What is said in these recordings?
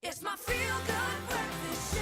It's my feel-good breakfast show.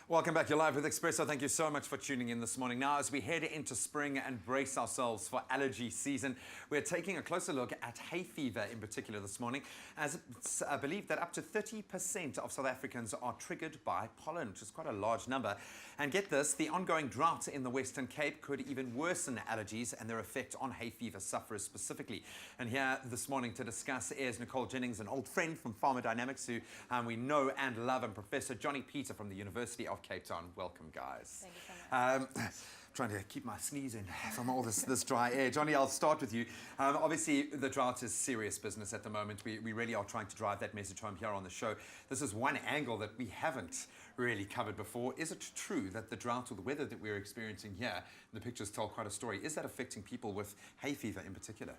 Welcome back. You're live with Expresso. Thank you so much for tuning in this morning. Now, as we head into spring and brace ourselves for allergy season, we're taking a closer look at hay fever in particular this morning, as it's believed that up to 30% of South Africans are triggered by pollen, which is quite a large number. And get this, the ongoing drought in the Western Cape could even worsen allergies and their effect on hay fever sufferers specifically. And here this morning to discuss is Nicole Jennings, an old friend from Pharmacodynamics who we know and love, and Professor Johnny Peter from the University of Cape Town. Welcome, guys. Thank you so much. Trying to keep my sneeze in from all this dry air. Johnny, I'll start with you. Obviously, the drought is serious business at the moment. We really are trying to drive that message home here on the show. This is one angle that we haven't really covered before. Is it true that the drought or the weather that we're experiencing here, and the pictures tell quite a story, is that affecting people with hay fever in particular?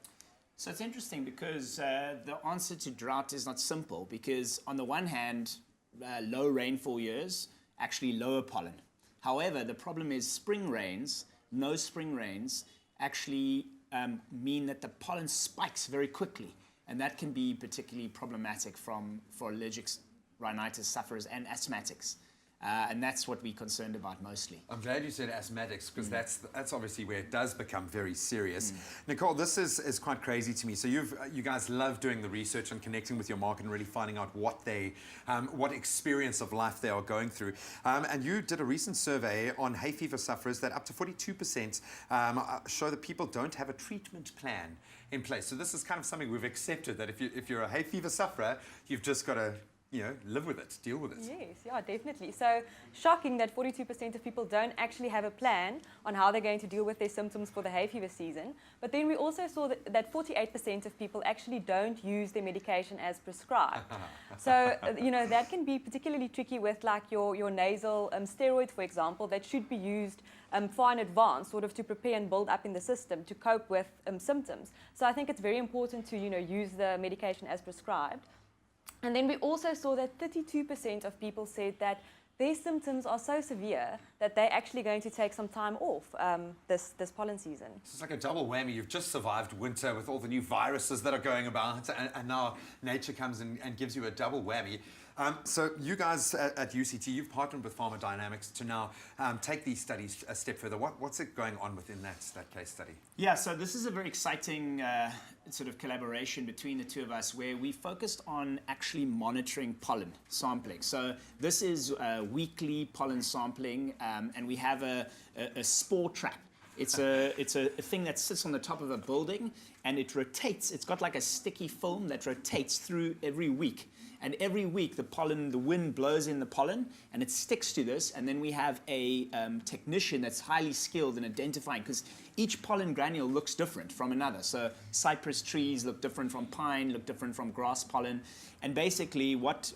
So it's interesting because the answer to drought is not simple, because on the one hand, low rainfall years actually lower pollen. However, the problem is spring rains, no spring rains, actually mean that the pollen spikes very quickly, and that can be particularly problematic for allergic rhinitis sufferers and asthmatics. And that's what we're concerned about mostly. I'm glad you said asthmatics, because that's obviously where it does become very serious. Nicole, this is quite crazy to me. So you guys love doing the research and connecting with your market and really finding out what experience of life they are going through. And you did a recent survey on hay fever sufferers that up to 42% show that people don't have a treatment plan in place. So this is kind of something we've accepted, that if you're a hay fever sufferer, you've just got to live with it, deal with it. Yes, yeah, definitely. So shocking that 42% of people don't actually have a plan on how they're going to deal with their symptoms for the hay fever season. But then we also saw that 48% of people actually don't use their medication as prescribed. So, that can be particularly tricky with like your nasal steroid, for example, that should be used far in advance, sort of to prepare and build up in the system to cope with symptoms. So I think it's very important to, use the medication as prescribed. And then we also saw that 32% of people said that their symptoms are so severe that they're actually going to take some time off this pollen season. So it's like a double whammy. You've just survived winter with all the new viruses that are going about, and now nature comes and gives you a double whammy. So you guys at UCT, you've partnered with Pharmacodynamics to now take these studies a step further. What's it going on within that case study? Yeah, so this is a very exciting sort of collaboration between the two of us, where we focused on actually monitoring pollen sampling. So this is weekly pollen sampling, and we have a spore trap. It's a thing that sits on the top of a building, and it rotates. It's got like a sticky film that rotates through every week. And every week the wind blows in the pollen, and it sticks to this. And then we have a technician that's highly skilled in identifying, because each pollen granule looks different from another. So cypress trees look different from pine, look different from grass pollen. And basically what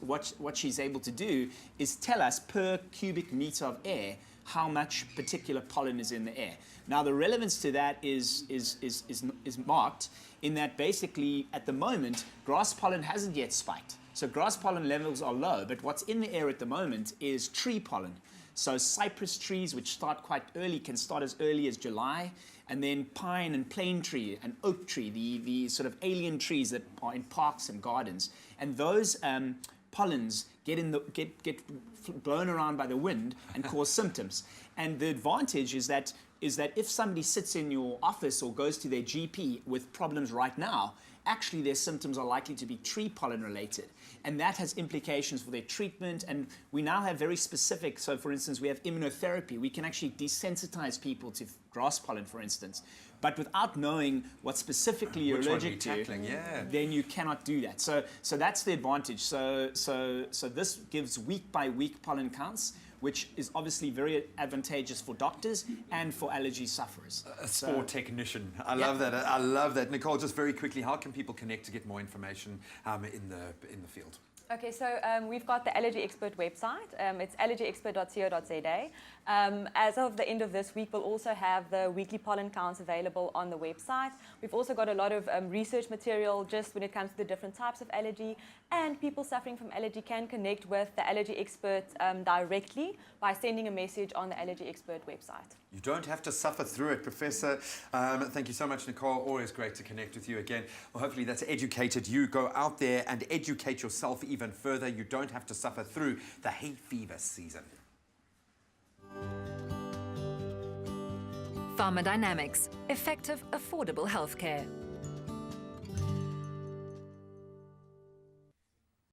she's able to do is tell us per cubic meter of air how much particular pollen is in the air. Now the relevance to that is marked in that basically at the moment grass pollen hasn't yet spiked. So grass pollen levels are low, but what's in the air at the moment is tree pollen. So cypress trees, which start quite early, can start as early as July, and then pine and plane tree and oak tree, the sort of alien trees that are in parks and gardens. And those pollens get blown around by the wind and cause symptoms. And the advantage is that if somebody sits in your office or goes to their GP with problems right now, actually their symptoms are likely to be tree pollen related. And that has implications for their treatment. And we now have very specific, so for instance, we have immunotherapy. We can actually desensitize people to grass pollen, for instance. But without knowing what specifically you're allergic to, then you cannot do that. So that's the advantage. So this gives week by week pollen counts, which is obviously very advantageous for doctors and for allergy sufferers. A spore technician. I love that. I love that. Nicole, just very quickly, how can people connect to get more information in the field? Okay, so we've got the Allergy Expert website. It's allergyexpert.co.za. As of the end of this week, we'll also have the weekly pollen counts available on the website. We've also got a lot of research material just when it comes to the different types of allergy. And people suffering from allergy can connect with the Allergy Expert directly by sending a message on the Allergy Expert website. You don't have to suffer through it, Professor. Thank you so much, Nicole. Always great to connect with you again. Well, hopefully that's educated you. Go out there and educate yourself even further. You don't have to suffer through the hay fever season. Pharmacodynamics, effective, affordable healthcare.